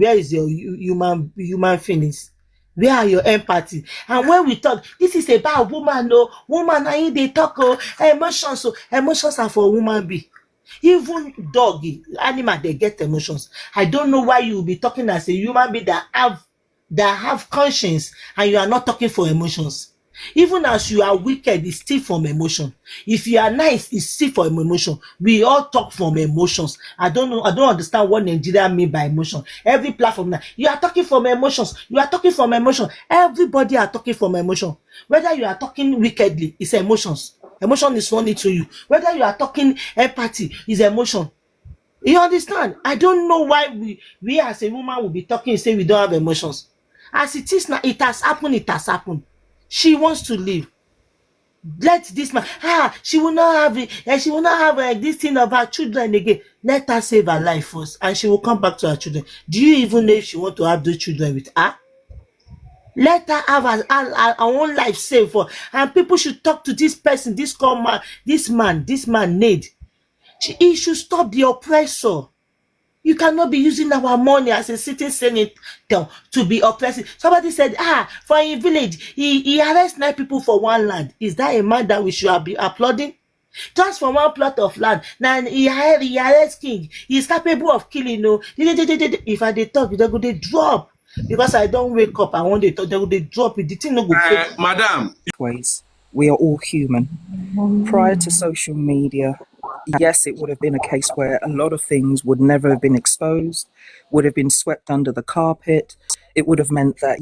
Where is your human feelings? Where are your empathy? And when we talk, this is about woman, no woman, and they talk emotions. So emotions are for woman be. Even dog, animal, they get emotions. I don't know why you will be talking as a human being that have conscience, and you are not talking for emotions. Even as you are wicked, it's still from emotion. If you are nice, it's still from emotion. We all talk from emotions. I don't understand what Nigeria mean by emotion. Every platform now, you are talking from emotions. You are talking from emotion. Everybody are talking from emotion. Whether you are talking wickedly, it's emotions. Emotion is funny to you. Whether you are talking empathy, is emotion. You understand? I don't know why we as a woman will be talking and say we don't have emotions. As it is now, it has happened, it has happened. She wants to live. Let this man, she will not have it, and she will not have this thing of her children again. Let her save her life first, and she will come back to her children. Do you even know if she want to have those children with her? Let her have her own life saved for, and people should talk to this person, this man Ned. He should stop the oppressor. You cannot be using our money as a sitting senator to be oppressive. Somebody said, for a village, he arrests 9 people for one land. Is that a man that we should be applauding? Just for one plot of land. Now he arrests king. He is capable of killing. No, if I dey talk, they go dey drop. Because I don't wake up, I want to talk, they go dey drop it. The thing no go fail. Madam. Ways. We are all human. Prior to social media, yes, it would have been a case where a lot of things would never have been exposed, would have been swept under the carpet. It would have meant that,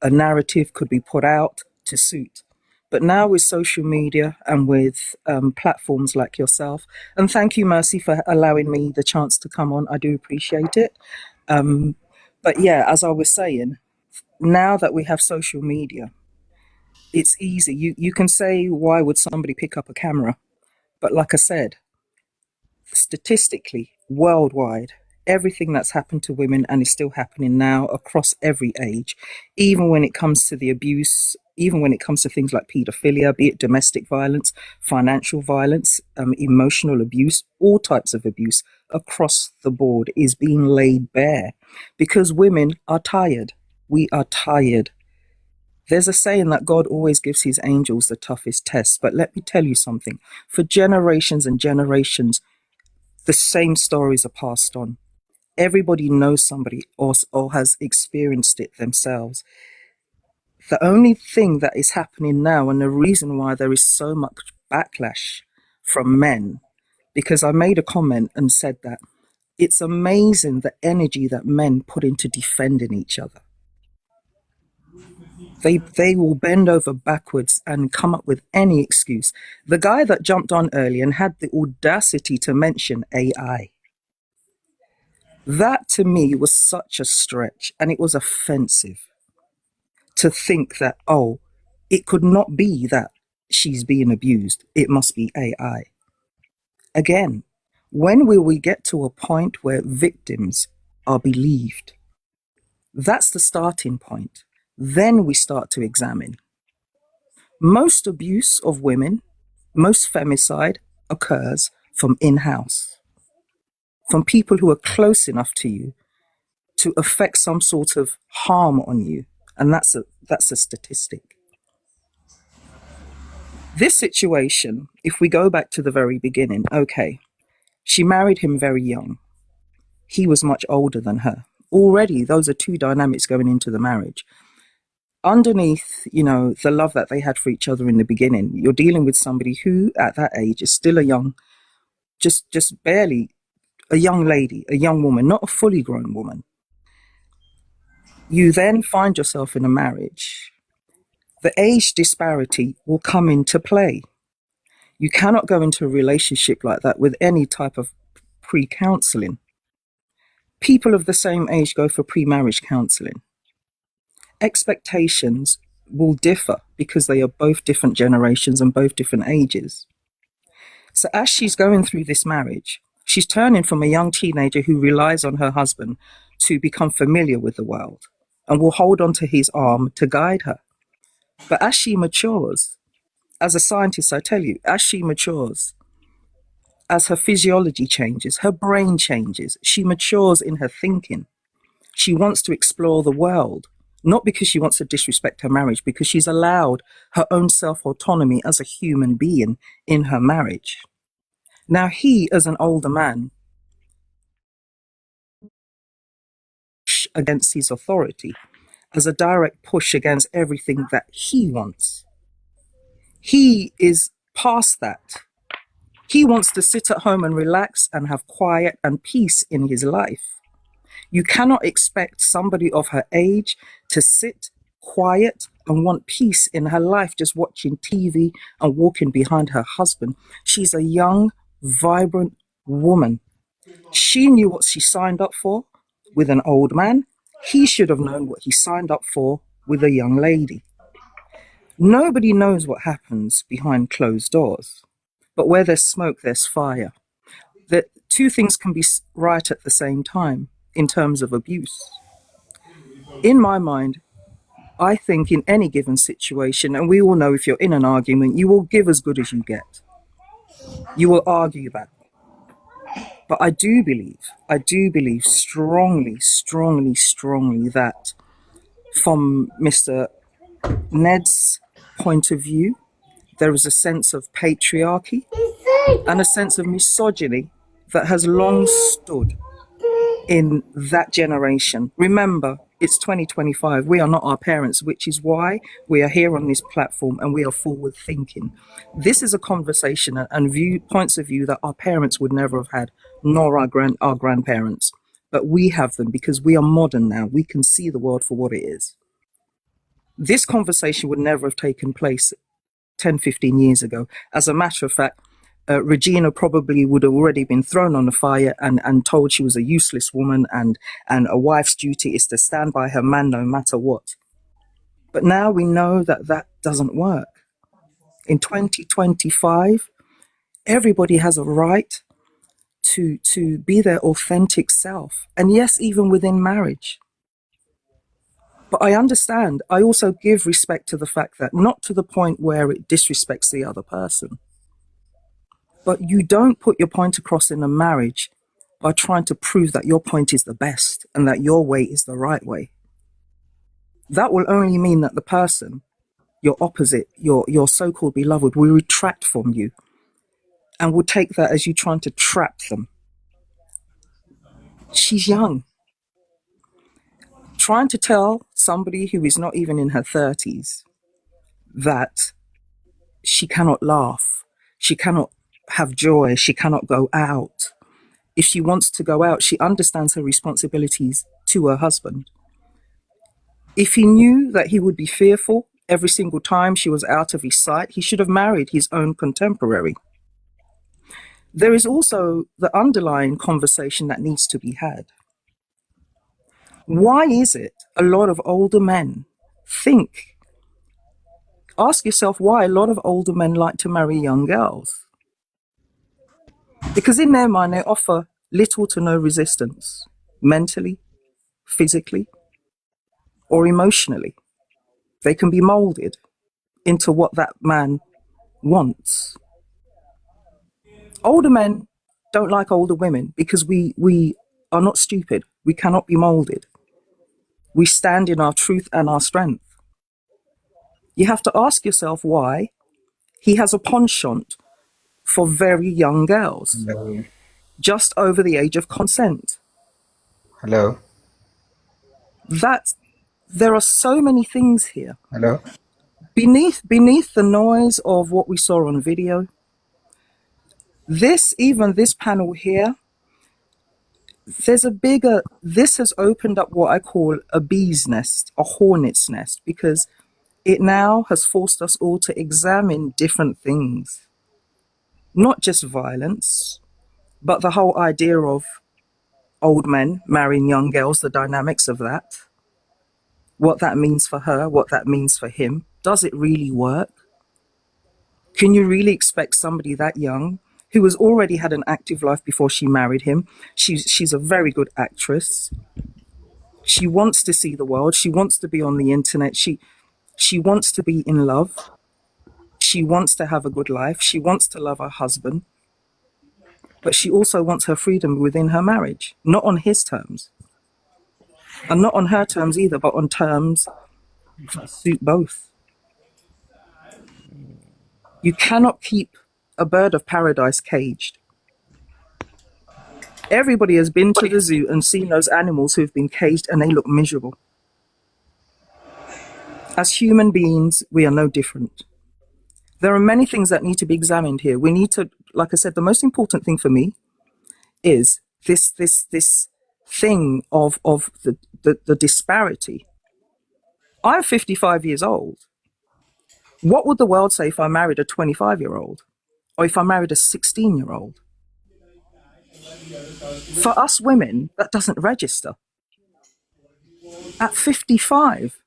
a narrative could be put out to suit. But now with social media and with platforms like yourself, and thank you, Mercy, for allowing me the chance to come on. I do appreciate it. But yeah, as I was saying, now that we have social media, it's easy. You can say, why would somebody pick up a camera? But like I said, statistically, worldwide, everything that's happened to women and is still happening now across every age, even when it comes to the abuse, even when it comes to things like paedophilia, be it domestic violence, financial violence, emotional abuse, all types of abuse across the board is being laid bare because women are tired. We are tired. There's a saying that God always gives his angels the toughest tests. But let me tell you something. For generations and generations, the same stories are passed on. Everybody knows somebody or has experienced it themselves. The only thing that is happening now, and the reason why there is so much backlash from men, because I made a comment and said that it's amazing the energy that men put into defending each other. They will bend over backwards and come up with any excuse. The guy that jumped on early and had the audacity to mention AI, that to me was such a stretch, and it was offensive to think that, it could not be that she's being abused. It must be AI. Again, when will we get to a point where victims are believed? That's the starting point. Then we start to examine. Most abuse of women, most femicide occurs from in-house, from people who are close enough to you to affect some sort of harm on you. And that's a statistic. This situation, if we go back to the very beginning, okay, she married him very young. He was much older than her. Already, those are two dynamics going into the marriage. Underneath, the love that they had for each other in the beginning, you're dealing with somebody who at that age is still a young, just barely a young lady, a young woman, not a fully grown woman. You then find yourself in a marriage. The age disparity will come into play. You cannot go into a relationship like that with any type of pre-counseling. People of the same age go for pre-marriage counseling. Expectations will differ because they are both different generations and both different ages. So as she's going through this marriage, she's turning from a young teenager who relies on her husband to become familiar with the world and will hold on to his arm to guide her. But as she matures, as a scientist, I tell you, as she matures, as her physiology changes, her brain changes, she matures in her thinking. She wants to explore the world, not because she wants to disrespect her marriage, because she's allowed her own self-autonomy as a human being in her marriage. Now, he, as an older man, against his authority, as a direct push against everything that he wants. He is past that. He wants to sit at home and relax and have quiet and peace in his life. You cannot expect somebody of her age to sit quiet and want peace in her life, just watching TV and walking behind her husband. She's a young, vibrant woman. She knew what she signed up for with an old man. He should have known what he signed up for with a young lady. Nobody knows what happens behind closed doors, but where there's smoke, there's fire. That two things can be right at the same time in terms of abuse. In my mind, I think in any given situation, and we all know if you're in an argument, you will give as good as you get. You will argue back. But I do believe strongly that from Mr. Ned's point of view, there is a sense of patriarchy and a sense of misogyny that has long stood in that generation. Remember, it's 2025. We are not our parents, which is why we are here on this platform and we are forward thinking. This is a conversation and points of view that our parents would never have had, nor our grandparents. But we have them because we are modern now. We can see the world for what it is. This conversation would never have taken place 10, 15 years ago. As a matter of fact, Regina probably would have already been thrown on the fire and told she was a useless woman and a wife's duty is to stand by her man no matter what. But now we know that that doesn't work. In 2025, everybody has a right to be their authentic self. And yes, even within marriage. But I understand, I also give respect to the fact that not to the point where it disrespects the other person. But you don't put your point across in a marriage by trying to prove that your point is the best and that your way is the right way. That will only mean that the person, your opposite, your so-called beloved, will retract from you and will take that as you trying to trap them. She's young. Trying to tell somebody who is not even in her 30s that she cannot laugh, she cannot have joy, she cannot go out. If she wants to go out, she understands her responsibilities to her husband. If he knew that he would be fearful every single time she was out of his sight, he should have married his own contemporary. There is also the underlying conversation that needs to be had. Why is it a lot of older men ask yourself why a lot of older men like to marry young girls? Because in their mind, they offer little to no resistance, mentally, physically, or emotionally. They can be molded into what that man wants. Older men don't like older women because we are not stupid. We cannot be molded. We stand in our truth and our strength. You have to ask yourself why he has a penchant for very young girls, Hello. just over the age of consent. Hello. That there are so many things here. Hello. Beneath the noise of what we saw on video, this panel here, this has opened up what I call a bee's nest, a hornet's nest, because it now has forced us all to examine different things. Not just violence, but the whole idea of old men marrying young girls, the dynamics of that, what that means for her, what that means for him. Does it really work? Can you really expect somebody that young, who has already had an active life before she married him? She's a very good actress. She wants to see the world. She wants to be on the internet. She wants to be in love. She wants to have a good life. She wants to love her husband. But she also wants her freedom within her marriage, not on his terms. And not on her terms either, but on terms that suit both. You cannot keep a bird of paradise caged. Everybody has been to the zoo and seen those animals who've been caged and they look miserable. As human beings, we are no different. There are many things that need to be examined here. We need to, like I said, the most important thing for me is this thing of the disparity. I'm 55 years old. What would the world say if I married a 25-year-old? Or if I married a 16-year-old? For us women, that doesn't register. At 55,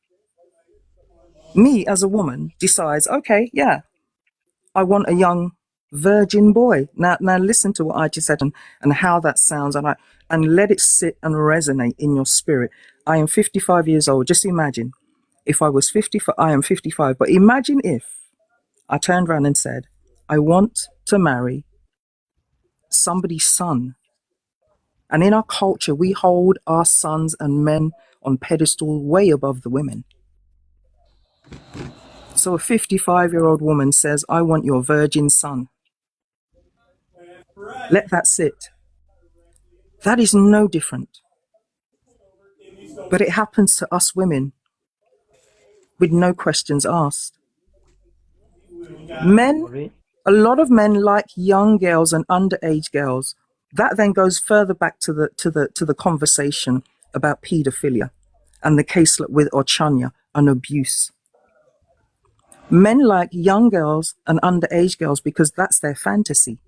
me as a woman decides, okay, yeah, I want a young virgin boy. Now listen to what I just said and how that sounds, and let it sit and resonate in your spirit. I am 55 years old. Just imagine if I was 55, I am 55, but imagine if I turned around and said, I want to marry somebody's son. And in our culture, we hold our sons and men on pedestal way above the women. So a 55-year-old woman says, I want your virgin son. Let that sit. That is no different. But it happens to us women with no questions asked. Men, a lot of men like young girls and underage girls. That then goes further back to the conversation about paedophilia and the case with Ochanya and abuse. Men like young girls and underage girls because that's their fantasy.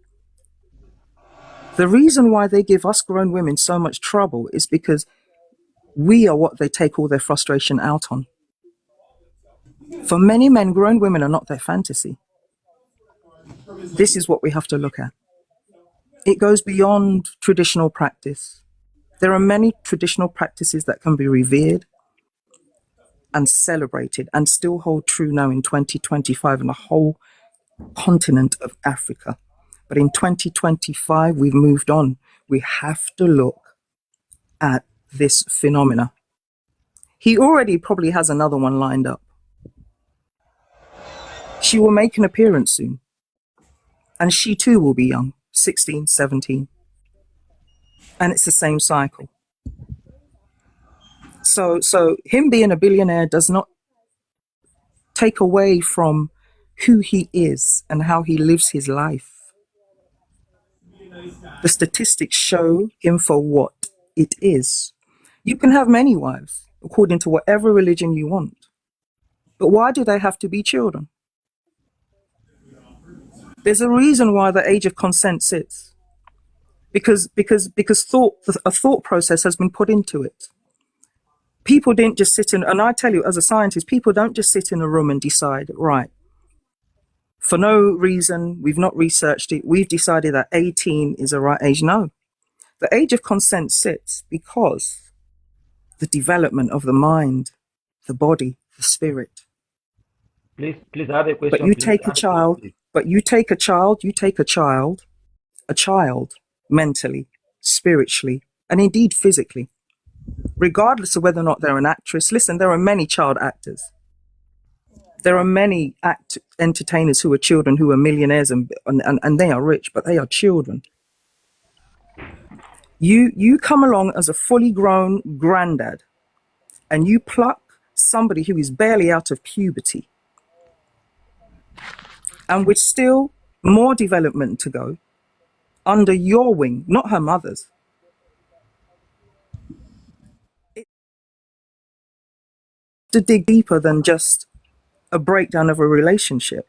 The reason why they give us grown women so much trouble is because we are what they take all their frustration out on. For many men, grown women are not their fantasy. This is what we have to look at. It goes beyond traditional practice. There are many traditional practices that can be revered and celebrated and still hold true now in 2025 in the whole continent of Africa. But in 2025, we've moved on. We have to look at this phenomena. He already probably has another one lined up. She will make an appearance soon. And she too will be young, 16, 17. And it's the same cycle. So him being a billionaire does not take away from who he is and how he lives his life. The statistics show him for what it is. You can have many wives, according to whatever religion you want. But why do they have to be children? There's a reason why the age of consent sits. Because a thought process has been put into it. People didn't just sit in, and I tell you, as a scientist, people don't just sit in a room and decide, right, for no reason, we've not researched it, we've decided that 18 is the right age. No. The age of consent sits because the development of the mind, the body, the spirit. Please, I have a question. But you take a child, mentally, spiritually, and indeed physically, regardless of whether or not they're an actress. Listen, there are many child actors. There are many entertainers who are children, who are millionaires, and they are rich, but they are children. You come along as a fully grown granddad, and you pluck somebody who is barely out of puberty, and with still more development to go, under your wing, not her mother's. To dig deeper than just a breakdown of a relationship.